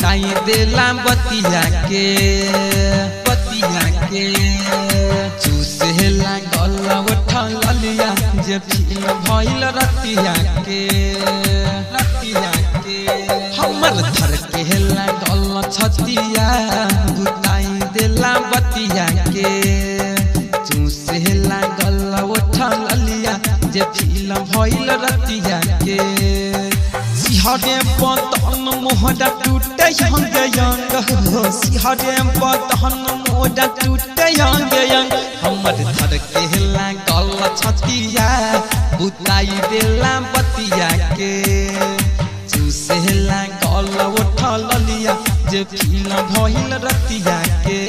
बुताई देला बतिया के चूसे लागल उठल लिया जे फील भइल रतिया के हमर धर के लागल छतिया बुताई देला बतिया के चूसे लागल उठल लिया जे फील भइल रतिया के सिहरे बदन मोहरा टूटे अंग अंग सिहरे बदन मोहरा टूटे अंग अंग हमर धर के लागल छतिया बुताई देला बतिया के चूसे लागल उठल लिया जे फील भइल रतिया के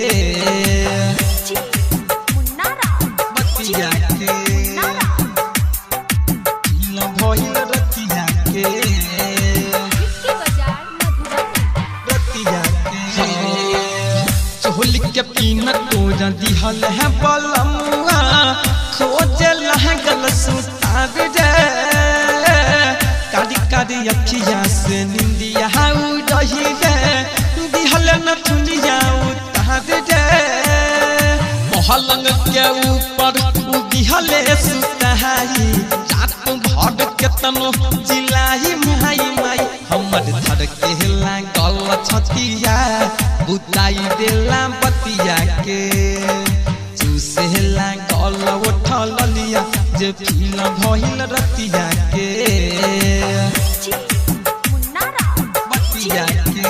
बतिया के फील भइल रतिया के चोली के पीना तोरा दिहल है बलमुआ खोजे लागल सुतार रे कारी कारी अखिया से निंदिया उड़ही रे दिहल न थुनिया उतार रे पहलंग के ऊपर दिहले सुताई रात भर के तनो चिल्लाई माई माई हमर धर के लागल छतिया बुताई देला बतिया के चूसे लागल उठल लिया जे फील भइल रतिया के बतिया के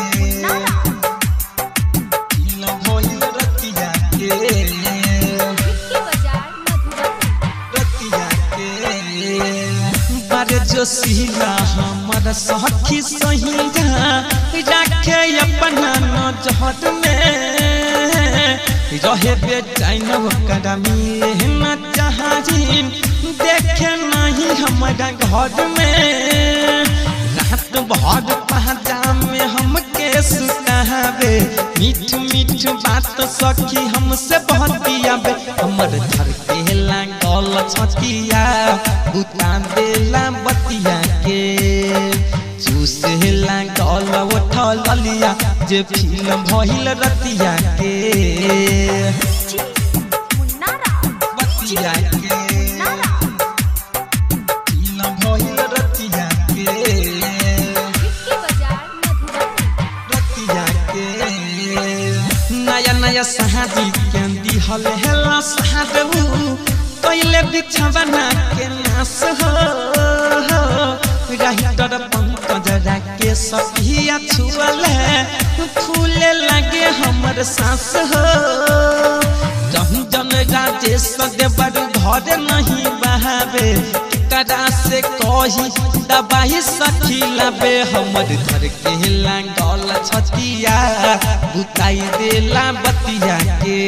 फील भइल रतिया के रतिया के बारे जो सीला हमर सखी सहिया राखे अपना नजर में रहे बेचैन ओकरा मिले न चाही देखे नहीं हमारा घर में रात भर पहचा में हमके सुतावे मीठ मीठ बात सखी हमसे बहतियावे हमर धर के लागल छतिया बुता देला बतिया के चूसे लागल उठल लिया जे फील भइल रतिया के बतिया के फील भइल रतिया के रतिया के नया नया शादी के दिहल हेला साधु पहले बिछवना के नास हो राहितर पंकज के सखिया छुअले फूले लगे हमर सांस हो जन राजेश देवर घर नहीं बहावे करा से कही दबाही सखी लाबे हमर धर के लागल छतिया बुताई देला बतिया के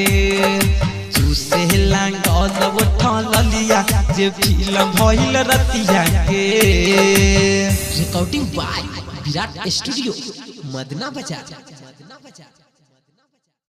चूसे लागल उठल लिया जे फील भइल रतिया के recording by Virat studio Madna बाजार।